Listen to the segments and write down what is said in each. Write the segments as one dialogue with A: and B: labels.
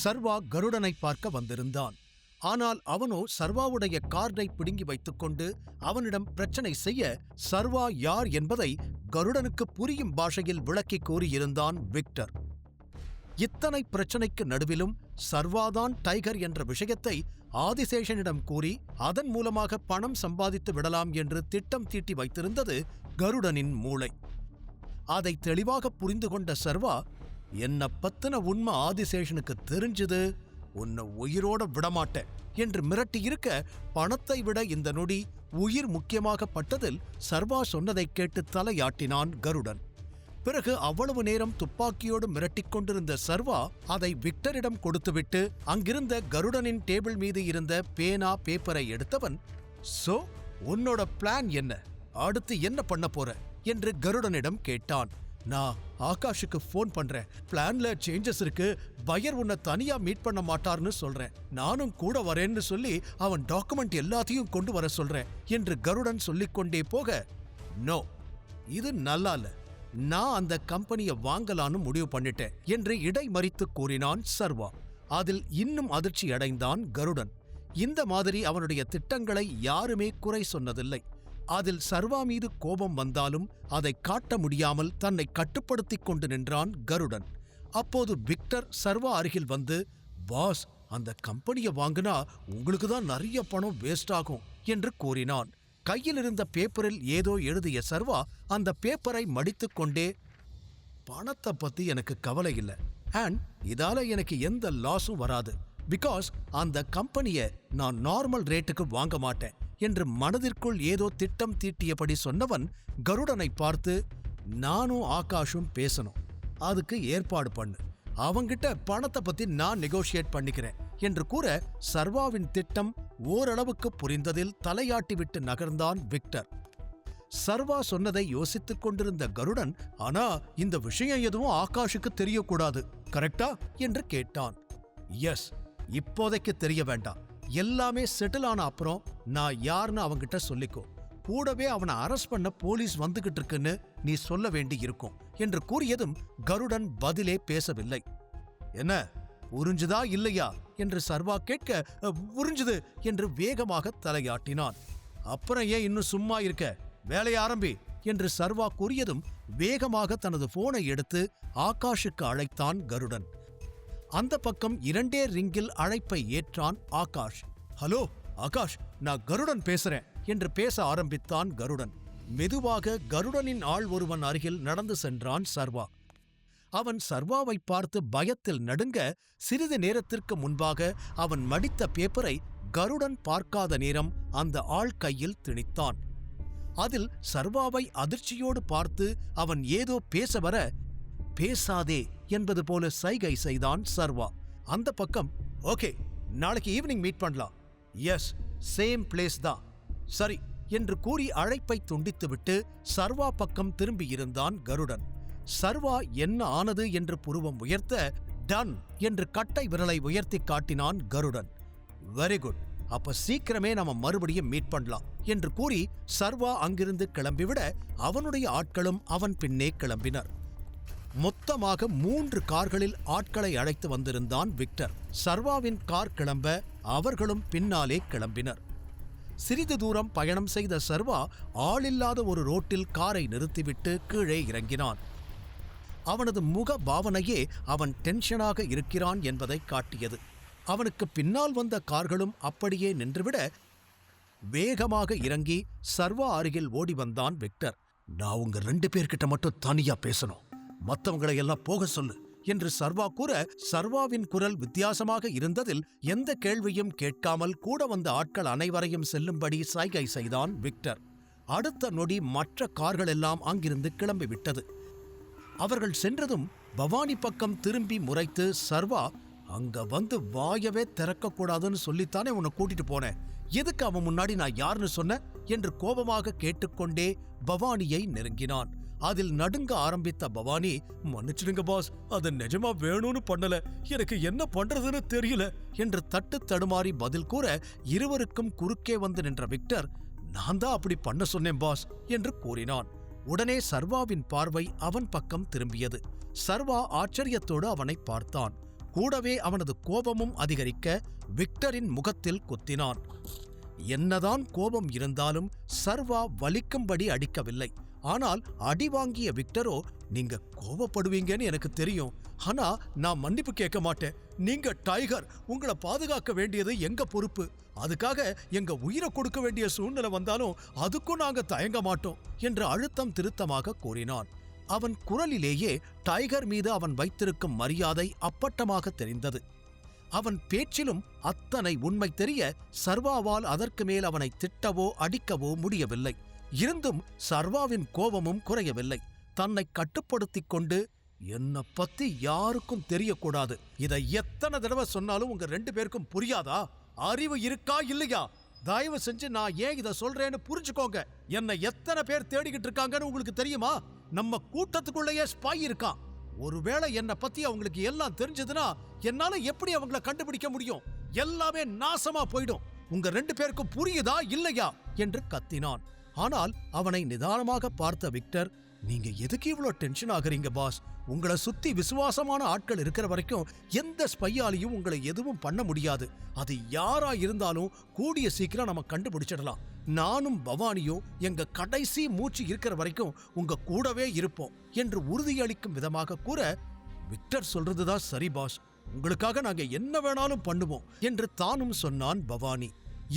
A: சர்வா கருடனை பார்க்க வந்திருந்தான். ஆனால் அவனோ சர்வாவுடைய கார்டை பிடுங்கி வைத்துக்கொண்டு அவனிடம் பிரச்சனை செய்ய சர்வா யார் என்பதை கருடனுக்கு புரியும் பாஷையில் விளக்கி கூறியிருந்தான் விக்டர். இத்தனை பிரச்சனைக்கு நடுவிலும் சர்வாதான் டைகர் என்ற விஷயத்தை ஆதிசேஷனிடம் கூறி அதன் மூலமாக பணம் சம்பாதித்து விடலாம் என்று திட்டம் தீட்டி வைத்திருந்தது கருடனின் மூளை. அதை தெளிவாக புரிந்து கொண்ட சர்வா, என்ன பத்தின உண்மை ஆதிசேஷனுக்கு தெரிஞ்சது, உன்னை உயிரோட விடமாட்டேன் என்று மிரட்டியிருக்க, பணத்தை விட இந்த நொடி உயிர் முக்கியமாகப்பட்டதில் சர்வா சொன்னதை கேட்டு தலையாட்டினான் கருடன். பிறகு அவ்வளவு நேரம் துப்பாக்கியோடு மிரட்டிக் கொண்டிருந்த சர்வா அதை விக்டரிடம் கொடுத்துவிட்டு அங்கிருந்த கருடனின் டேபிள் மீது இருந்த பேனா பேப்பரை எடுத்தவன், சோ உன்னோட பிளான் என்ன, அடுத்து என்ன பண்ண போற என்று கருடனிடம் கேட்டான். நான் ஆகாஷுக்கு போன் பண்றேன், பிளான்ல சேஞ்சஸ் இருக்கு, பையர் உன்னை தனியா மீட் பண்ண மாட்டார்னு சொல்றேன், நானும் கூட வரேன்னு சொல்லி அவன் டாக்குமெண்ட் எல்லாத்தையும் கொண்டு வர சொல்றேன் என்று கருடன் சொல்லிக்கொண்டே போக, நோ இது நல்லா இல்ல, நான் அந்த கம்பெனியை வாங்கலான்னு முடிவு பண்ணிட்டேன் என்று இடைமறித்து கூறினான் சர்வா. அதில் இன்னும் அதிர்ச்சி அடைந்தான் கருடன். இந்த மாதிரி அவனுடைய திட்டங்களை யாருமே குறை சொன்னதில்லை. அதில் சர்வா மீது கோபம் வந்தாலும் அதை காட்ட முடியாமல் தன்னை கட்டுப்படுத்திக் கொண்டு நின்றான் கருடன். அப்போது விக்டர் சர்வா அருகில் வந்து, பாஸ், அந்த கம்பெனியை வாங்கினா உங்களுக்கு தான் நிறைய பணம் வேஸ்ட் ஆகும் என்று கூறினான். கையில் இருந்த பேப்பரில் ஏதோ எழுதிய சர்வா அந்த பேப்பரை மடித்துக் கொண்டே, பணத்தை பத்தி எனக்கு கவலை இல்லை, அண்ட் இதால எனக்கு எந்த லாஸும் வராது, பிகாஸ் அந்த கம்பெனியை நான் நார்மல் ரேட்டுக்கு வாங்க மாட்டேன் என்று மனதிற்குள் ஏதோ திட்டம் தீட்டியபடி சொன்னவன் கருடனை பார்த்து, நானும் ஆகாஷும் பேசணும், அதுக்கு ஏற்பாடு பண்ணு, அவங்கிட்ட பணத்தை பத்தி நான் நெகோஷியேட் பண்ணிக்கிறேன் என்று கூற, சர்வாவின் திட்டம் ஓரளவுக்கு புரிந்ததில் தலையாட்டிவிட்டு நகர்ந்தான் விக்டர். சர்வா சொன்னதை யோசித்துக் கொண்டிருந்த கருடன், ஆனா இந்த விஷயம் எதுவும் ஆகாஷுக்கு தெரியக்கூடாது, கரெக்டா என்று கேட்டான். எஸ், இப்போதைக்கு தெரிய வேண்டாம், எல்லாமே செட்டில் ஆன அப்புறம் நான் யாருன்னு அவங்கிட்ட சொல்லிக்கோ, கூடவே அவனை அரெஸ்ட் பண்ண போலீஸ் வந்துகிட்டு இருக்குன்னு நீ சொல்ல வேண்டி இருக்கும் என்று கூறியதும் கருடன் பதிலே பேசவில்லை. என்ன, புரிஞ்சுதா இல்லையா என்று சர்வா கேட்க, புரிஞ்சுது என்று வேகமாக தலையாட்டினான். அப்புறம் ஏன் இன்னும் சும்மா இருக்க, வேலையை ஆரம்பி என்று சர்வா கூறியதும் வேகமாக தனது போனை எடுத்து ஆகாஷுக்கு அழைத்தான் கருடன். அந்த பக்கம் 2 ரிங்கில் அழைப்பை ஏற்றான் ஆகாஷ். ஹலோ ஆகாஷ், நான் கருடன் பேசுறேன் என்று பேச ஆரம்பித்தான் கருடன். மெதுவாக கருடனின் ஆள் ஒருவன் அருகில் நடந்து சென்றான் சர்வா. அவன் சர்வாவை பார்த்து பயத்தில் நடுங்க, சிறிது நேரத்திற்கு முன்பாக அவன் மடித்த பேப்பரை கருடன் பார்க்காத நேரம் அந்த ஆள் கையில் திணித்தான். அதில் சர்வாவை அதிர்ச்சியோடு பார்த்து அவன் ஏதோ பேச வர, பேசாதே என்பது போல சைகை செய்தான் சர்வா. அந்த பக்கம், ஓகே, நாளைக்கு ஈவினிங் மீட் பண்ணலாம், எஸ், சேம் பிளேஸ் தான், சரி என்று கூறி அழைப்பை துண்டித்துவிட்டு சர்வா பக்கம் திரும்பியிருந்தான் கருடன். சர்வா என்ன ஆனது என்று புருவம் உயர்த்த, டன் என்று கட்டை விரலை உயர்த்தி காட்டினான் கருடன். வெரி குட், அப்ப சீக்கிரமே நாம மறுபடியும் மீட் பண்ணலாம் என்று கூறி சர்வா அங்கிருந்து கிளம்பிவிட அவனுடைய ஆட்களும் அவன் பின்னே கிளம்பினர். மொத்தமாக 3 கார்களில் ஆட்களை அழைத்து வந்திருந்தான் விக்டர். சர்வாவின் கார் கிளம்ப அவர்களும் பின்னாலே கிளம்பினர். சிறிது தூரம் பயணம் செய்த சர்வா ஆளில்லாத ஒரு ரோட்டில் காரை நிறுத்திவிட்டு கீழே இறங்கினான். அவனது முக பாவனையே அவன் டென்ஷனாக இருக்கிறான் என்பதை காட்டியது. அவனுக்கு பின்னால் வந்த கார்களும் அப்படியே நின்றுவிட வேகமாக இறங்கி சர்வா அருகில் ஓடி வந்தான் விக்டர். நான் உங்க 2 பேர்கிட்ட மட்டும் தனியா பேசணும், மற்றவங்களை எல்லாம் போக சொல்லு என்று சர்வா கூற, சர்வாவின் குரல் வித்தியாசமாக இருந்ததில் எந்த கேள்வியும் கேட்காமல் கூட வந்த ஆட்கள் அனைவரையும் செல்லும்படி சைகை செய்தான் விக்டர். அடுத்த நொடி மற்ற கார்கள் எல்லாம் அங்கிருந்து கிளம்பிவிட்டது. அவர்கள் சென்றதும் பவானி பக்கம் திரும்பி முறைத்து, சர்வா, அங்க வந்து வாயவே திறக்கக்கூடாதுன்னு சொல்லித்தானே உன்னை கூட்டிட்டு போனேன், எதுக்கு அவன் முன்னாடி நான் யாருன்னு சொன்ன என்று கோபமாக கேட்டுக்கொண்டே பவானியை நெருங்கினான். அதில் நடுங்க ஆரம்பித்த பவானி, மன்னிச்சிடுங்க பாஸ், அது நிஜமா வேணும்னு பண்ணல, எனக்கு என்ன பண்றதுன்னு தெரியல என்று தட்டு தடுமாறி பதில் கூற, இருவருக்கும் குறுக்கே வந்து நின்ற விக்டர், நான் தான் அப்படி பண்ண சொன்னேன் பாஸ் என்று கூறினான். உடனே சர்வாவின் பார்வை அவன் பக்கம் திரும்பியது. சர்வா ஆச்சரியத்தோடு அவனை பார்த்தான். கூடவே அவனது கோபமும் அதிகரிக்க விக்டரின் முகத்தில் குத்தினான். என்னதான் கோபம் இருந்தாலும் சர்வா வலிக்கும்படி அடிக்கவில்லை. ஆனால் அடி வாங்கிய விக்டரோ, நீங்க கோபப்படுவீங்கன்னு எனக்கு தெரியும், ஆனா நான் மன்னிப்பு கேட்க மாட்டேன். நீங்க டைகர், உங்களை பாதுகாக்க வேண்டியது எங்க பொறுப்பு. அதுக்காக எங்க உயிரை கொடுக்க வேண்டிய சூழ்நிலை வந்தாலும் அதுக்கும் நாங்க தயங்க மாட்டோம் என்று அழுத்தம் திருத்தமாக கூறினான். அவன் குரலிலேயே டைகர் மீது அவன் வைத்திருக்கும் மரியாதை அப்பட்டமாக தெரிந்தது. அவன் பேச்சிலும் அத்தனை உண்மை தெரிய சர்வாவால் அதற்கு மேல் அவனை திட்டவோ அடிக்கவோ முடியவில்லை. இருந்தும் சர்வாவின் கோபமும் குறையவில்லை. தன்னை கட்டுப்படுத்திக் கொண்டு, என்னை பத்தி யாருக்கும் தெரியக்கூடாது, இதை எத்தனை தடவை சொன்னாலும் உங்க 2 பேருக்கும் புரியாதா? அறிவு இருக்கா இல்லையா? தயவு செஞ்சு நான் ஏன் இதை சொல்றேன்னு புரிஞ்சுக்கோங்க. என்னை எத்தனை பேர் தேடிக்கிட்டு இருக்காங்கன்னு உங்களுக்கு தெரியுமா? நம்ம கூட்டத்துக்குள்ளேயே ஸ்பை இருக்கான். ஒருவேளை என்னை பத்தி அவங்களுக்கு எல்லாம் தெரிஞ்சதுன்னா என்னால எப்படி அவங்கள கண்டுபிடிக்க முடியும்? எல்லாமே நாசமா போயிடும். உங்க 2 பேருக்கும் புரியுதா இல்லையா என்று கத்தினான். ஆனால் அவனை நிதானமாக பார்த்த விக்டர், நீங்க எதுக்கு இவ்வளோ டென்ஷன் ஆகுறீங்க பாஸ்? உங்களை சுத்தி விசுவாசமான ஆட்கள் இருக்கிற வரைக்கும் எந்த ஸ்பையாலையும் உங்களை எதுவும் பண்ண முடியாது. அது யாரா இருந்தாலும் கூடிய சீக்கிரம் நம்ம கண்டுபிடிச்சிடலாம். நானும் பவானியும் எங்க கடைசி மூச்சு இருக்கிற வரைக்கும் உங்க கூடவே இருப்போம் என்று உறுதியளிக்கும் விதமாக கூற, விக்டர் சொல்றதுதான் சரி பாஸ், உங்களுக்காக நாங்க என்ன வேணாலும் பண்ணுவோம் என்று தானும் சொன்னான் பவானி.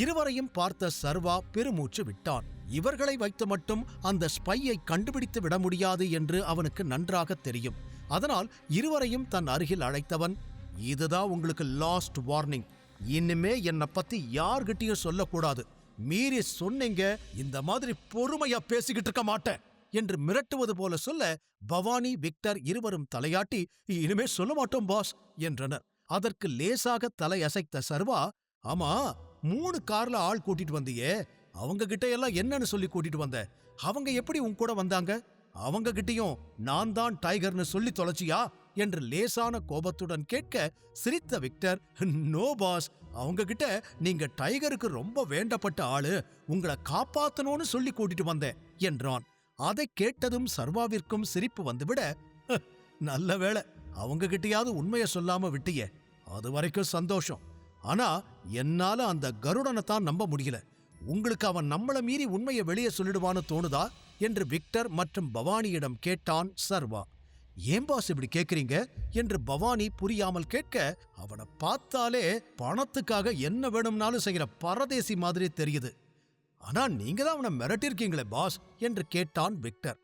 A: இருவரையும் பார்த்த சர்வா பெருமூச்சு விட்டான். இவர்களை வைத்து மட்டும் அந்த ஸ்பையை கண்டுபிடித்து விட முடியாது என்று அவனுக்கு நன்றாக தெரியும். அதனால் இருவரையும் தன் அருகில் அழைத்தவன், இதுதான் உங்களுக்கு லாஸ்ட் வார்னிங். இனிமே என்னை பத்தி யார்கிட்டயும் சொல்லக்கூடாது. மீறி சொன்னீங்க, இந்த மாதிரி பொறுமையா பேசிக்கிட்டு இருக்க மாட்டேன் என்று மிரட்டுவது போல சொல்ல, பவானி விக்டர் இருவரும் தலையாட்டி, இனிமே சொல்ல மாட்டோம் பாஸ் என்றனர். அதற்கு லேசாக தலையசைத்த சர்வா, ஆமா 3 கார்ல ஆள் கூட்டிட்டு வந்தியே, அவங்க கிட்ட எல்லாம் என்னன்னு சொல்லி கூட்டிட்டு வந்த? அவங்க எப்படி உன் கூட வந்தாங்க? அவங்க கிட்டயும் நான் தான் டைகர்னு சொல்லி தொலைச்சியா என்று லேசான கோபத்துடன் கேட்க, சிரித்த விக்டர், நோ பாஸ், அவங்க கிட்ட நீங்க டைகருக்கு ரொம்ப வேண்டப்பட்ட ஆளு, உங்களை காப்பாத்தணும்னு சொல்லி கூட்டிட்டு வந்தேன் என்றான். அதை கேட்டதும் சர்வாவிற்கும் சிரிப்பு வந்துவிட, நல்ல வேளை அவங்க கிட்டயாவது உண்மையை சொல்லாம விட்டியே, அது வரைக்கும் சந்தோஷம். ஆனா என்னால அந்த கருடனை தான் நம்ப முடியல. உங்களுக்கு அவன் நம்மள மீறி உண்மையை வெளியே சொல்லிடுவான்னு தோணுதா என்று விக்டர் மற்றும் பவானியிடம் கேட்டான் சர்வா. ஏன் பாஸ் இப்படி கேக்குறீங்க என்று பவானி புரியாமல் கேட்க, அவனை பார்த்தாலே பணத்துக்காக என்ன வேணும்னாலும் செய்கிற பரதேசி மாதிரி தெரியுது. ஆனா நீங்க தான் அவனை மிரட்டிருக்கீங்களே பாஸ் என்று கேட்டான் விக்டர்.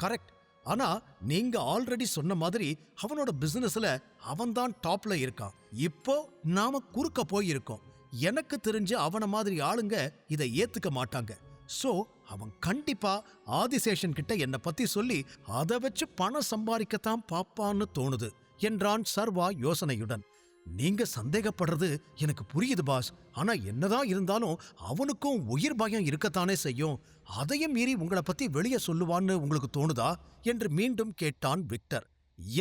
A: கரெக்ட், ஆனா நீங்க ஆல்ரெடி சொன்ன மாதிரி அவனோட பிசினஸ்ல அவன்தான் டாப்ல இருக்கான். இப்போ நாம குறுக்க போயிருக்கோம். எனக்கு தெரிஞ்சு அவன மாதிரி ஆளுங்க இதை ஏத்துக்க மாட்டாங்க. சோ அவன் கண்டிப்பா ஆதிசேஷன் கிட்ட என்னை பத்தி சொல்லி அதை வச்சு பணம் சம்பாதிக்கத்தான் பாப்பான்னு தோணுது என்றான் சர்வா யோசனையுடன். நீங்க சந்தேகப்படுறது எனக்கு புரியுது பாஸ், ஆனா என்னதான் இருந்தாலும் அவனுக்கும் உயிர் பயம் இருக்கத்தானே செய்யும். அதையும் மீறி உங்களை பத்தி வெளியே சொல்லுவான்னு உங்களுக்கு தோணுதா என்று மீண்டும் கேட்டான் விக்டர்.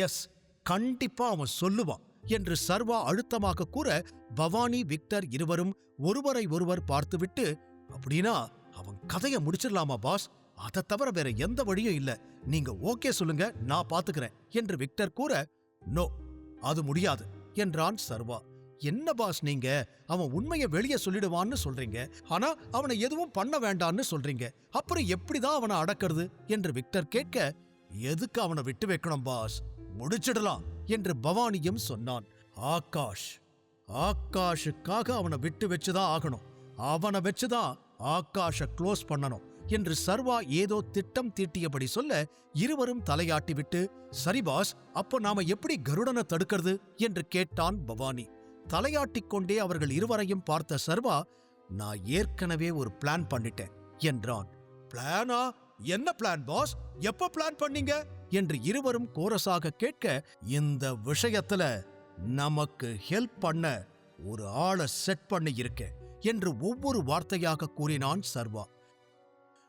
A: எஸ், கண்டிப்பா அவன் சொல்லுவான் என்று சர்வா அழுத்தமாக கூற, பவானி விக்டர் இருவரும் ஒருவரை ஒருவர் பார்த்துவிட்டு, அப்படின்னா அவன் கதையை முடிச்சிடலாமா பாஸ்? அதை தவிர வேற எந்த வழியும் இல்ல, நீங்க ஓகே சொல்லுங்க, நான் பாத்துக்கிறேன் என்று விக்டர் கூற, நோ அது முடியாது என்றான் சர்வா. என்ன பாஸ் நீங்க, அவன் உண்மையை வெளியே சொல்லிடுவான்னு சொல்றீங்க, ஆனா அவனை எதுவும் பண்ண வேண்டான்னு சொல்றீங்க, அப்புறம் எப்படிதான் அவனை அடக்கிறது என்று விக்டர் கேட்க, எதுக்கு அவனை விட்டு வைக்கணும் பாஸ், முடிச்சிடலாம் என்று பவானியும் சொன்னான். ஆகாஷுக்காக அவனை விட்டு வச்சுதான் ஆகணும், அவனை வச்சுதான் ஆகாஷ க்ளோஸ் பண்ணணும் என்று சர்வா ஏதோ திட்டம் தீட்டியபடி சொல்ல, இருவரும் தலையாட்டி விட்டு, சரி பாஸ், அப்போ நாம எப்படி கருடனை தடுக்கிறது என்று கேட்டான் பவானி. தலையாட்டிக் கொண்டே அவர்கள் இருவரையும் பார்த்த சர்வா, நான் ஏற்கனவே ஒரு பிளான் பண்ணிட்டேன் என்றான். பிளானா? என்ன பிளான் பாஸ், எப்ப பிளான் பண்ணீங்க என்று இருவரும் கோரஸாக கேட்க, இந்த விஷயத்துல நமக்கு ஹெல்ப் பண்ண ஒரு ஆளை செட் பண்ணி இருக்கேன் என்று ஒவ்வொரு வார்த்தையாக கூறினான் சர்வா.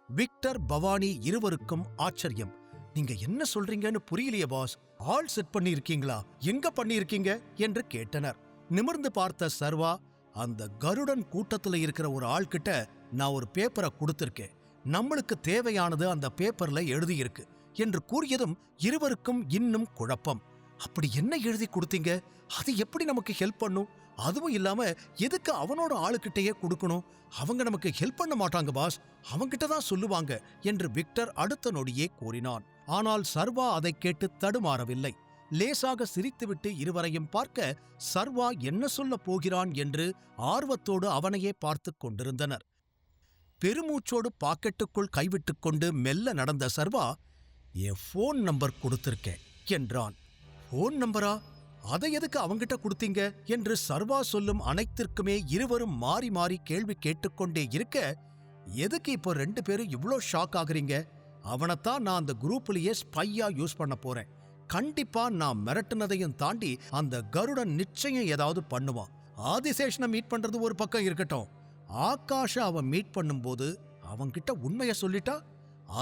A: விக்டர் பவானி இருவருக்கும் ஆச்சரியம். நீங்க என்ன சொல்றீங்கன்னு புரியலையே பாஸ், ஆள் செட் பண்ணி இருக்கீங்களா, எங்க பண்ணி இருக்கீங்க என்று கேட்டனர். நிமிர்ந்து பார்த்த சர்வா, அந்த கருடன் கூட்டத்துல இருக்கிற ஒரு ஆள்கிட்ட நான் ஒரு பேப்பரை கொடுத்திருக்கேன், நம்மளுக்கு தேவையானது அந்த பேப்பர்ல எழுதியிருக்கு என்று கூறியதும் இருவருக்கும் இன்னும் குழப்பம். அப்படி என்ன எழுதி கொடுத்தீங்க? அது எப்படி நமக்கு ஹெல்ப் பண்ணும்? அதுவும் இல்லாம எதுக்கு அவனோட ஆளுகிட்டயே கொடுக்கணும்? அவங்க நமக்கு ஹெல்ப் பண்ண மாட்டாங்க பாஸ், அவங்கிட்ட தான் சொல்லுவாங்க என்று விக்டர் அடுத்த நொடியே கூறினான். ஆனால் சர்வா அதை கேட்டு தடுமாறவில்லை. லேசாக சிரித்துவிட்டு இருவரையும் பார்க்க சர்வா என்ன சொல்லப் போகிறான் என்று ஆர்வத்தோடு அவனையே பார்த்துக் கொண்டிருந்தனர். பெருமூச்சோடு பாக்கெட்டுக்குள் கைவிட்டுக் கொண்டு மெல்ல நடந்த சர்வா, என் போன் நம்பர் கொடுத்திருக்கேன் என்றான். போன் நம்பரா? அதை எதுக்கு அவங்கிட்ட கொடுத்தீங்க என்று சர்வா சொல்லும் அனைத்திற்குமே இருவரும் மாறி மாறி கேள்வி கேட்டுக்கொண்டே இருக்க, எதுக்கு இப்போ 2 பேரும் இவ்ளோ ஷாக் ஆகுறீங்க? அவனைத்தான் நான் அந்த குரூப்லயே ஸ்பையா யூஸ் பண்ண போறேன். கண்டிப்பா நான் மிரட்டுனதையும் தாண்டி அந்த கருடன் நிச்சயம் ஏதாவது பண்ணுவான். ஆதிசேஷனை மீட் பண்றது ஒரு பக்கம் இருக்கட்டும், ஆகாஷ அவன் மீட் பண்ணும்போது அவன்கிட்ட உண்மைய சொல்லிட்டா,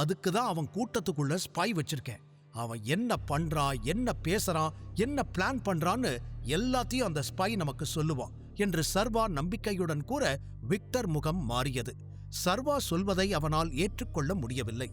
A: அதுக்குதான் அவன் கூட்டத்துக்குள்ள ஸ்பை வச்சிருக்கேன். அவன் என்ன பண்றான், என்ன பேசுறான், என்ன பிளான் பண்றான்னு எல்லாத்தையும் அந்த ஸ்பை நமக்கு சொல்லுவான் என்று சர்வா நம்பிக்கையுடன் கூற விக்டர் முகம் மாறியது. சர்வா சொல்வதை அவனால் ஏற்றுக்கொள்ள முடியவில்லை.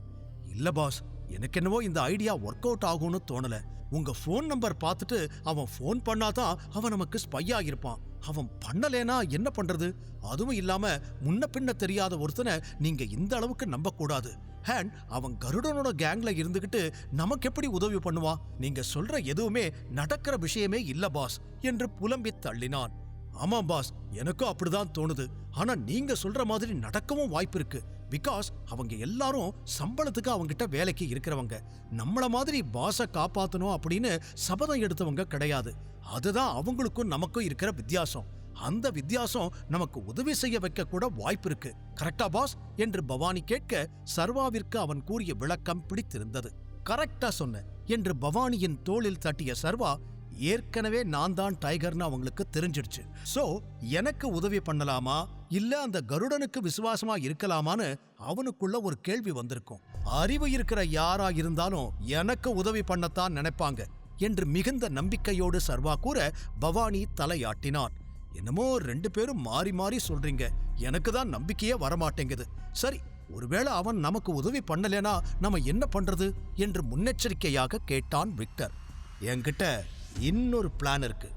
A: இல்ல பாஸ், எனக்கு என்னவோ இந்த ஐடியா ஒர்க் அவுட் ஆகும்னு தோணல. உங்க போன் நம்பர் பார்த்துட்டு அவன் போன் பண்ணாதான் அவன் நமக்கு ஸ்பையா இருப்பான். அவன் பண்ணலேனா என்ன பண்றது? அதுவும் இல்லாம முன்ன பின்ன தெரியாத ஒருத்தனை நீங்க இந்த அளவுக்கு நம்ப கூடாது. ஹேண்ட் அவன் கருடனோட கேங்ல இருந்துகிட்டு நமக்கு எப்படி உதவி பண்ணுவான்? நீங்க சொல்ற எதுவுமே நடக்கிற விஷயமே இல்ல பாஸ் என்று புலம்பி தள்ளினான். ஆமாம் பாஸ், எனக்கும் அப்படிதான் தோணுது. ஆனா நீங்க சொல்ற மாதிரி நடக்கவும் வாய்ப்பு இருக்கு. பிகாஸ் அவங்க எல்லாரும் சம்பளத்துக்கு அவங்கிட்ட வேலைக்கு இருக்கிறவங்க. நம்மள மாதிரி பாஸ காப்பாத்தணும் அப்படின்னு சபதம் எடுத்தவங்க கிடையாது. அதுதான் அவங்களுக்கும் நமக்கும் இருக்கிற வித்தியாசம். அந்த வித்தியாசம் நமக்கு உதவி செய்ய வைக்க கூட வாய்ப்பு இருக்கு. கரெக்டா பாஸ் என்று பவானி கேட்க சர்வாவிற்கு அவன் கூறிய விளக்கம் பிடித்திருந்தது. கரெக்டா சொன்ன என்று பவானியின் தோளில் தட்டிய சர்வா, ஏற்கனவே நான் தான் டைகர்னு அவங்களுக்கு தெரிஞ்சிடுச்சு. சோ எனக்கு உதவி பண்ணலாமா இல்ல அந்த கருடனுக்கு விசுவாசமா இருக்கலாமான்னு அவனுக்குள்ள ஒரு கேள்வி வந்திருக்கும். அறிவு இருக்கிற யாரா இருந்தாலும் எனக்கு உதவி பண்ணத்தான் நினைப்பாங்க என்று மிகுந்த நம்பிக்கையோடு சர்வா கூற பவானி தலையாட்டினான். என்னமோ 2 பேரும் மாறி மாறி சொல்றீங்க, எனக்கு தான் நம்பிக்கையே வரமாட்டேங்குது. சரி, ஒருவேளை அவன் நமக்கு உதவி பண்ணலேனா நம்ம என்ன பண்றது என்று முன்னெச்சரிக்கையாக கேட்டான் விக்டர். என்கிட்ட இன்னொரு பிளான் இருக்கு,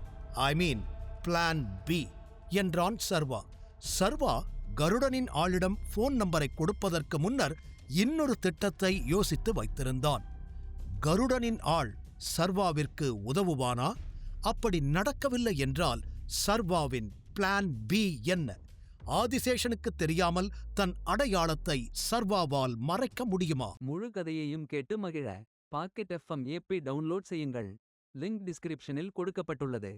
A: ஐ மீன் பிளான் பி என்றான் சர்வா. சர்வா கருடனின் ஆளிடம் போன் நம்பரை கொடுப்பதற்கு முன்னர் இன்னொரு திட்டத்தை யோசித்து வைத்திருந்தான். கருடனின் ஆள் சர்வாவிற்கு உதவுவானா? அப்படி நடக்கவில்லை என்றால் சர்வாவின் பிளான் பி என்ன? ஆதிசேஷனுக்கு தெரியாமல் தன் அடையாளத்தை சர்வாவால் மறைக்க முடியுமா?
B: முழு கதையையும் கேட்டு மகிழ பாக்கெட் FM ஏப்பை டவுன்லோட் செய்யுங்கள். லிங்க் டிஸ்கிரிப்ஷனில் கொடுக்கப்பட்டுள்ளது.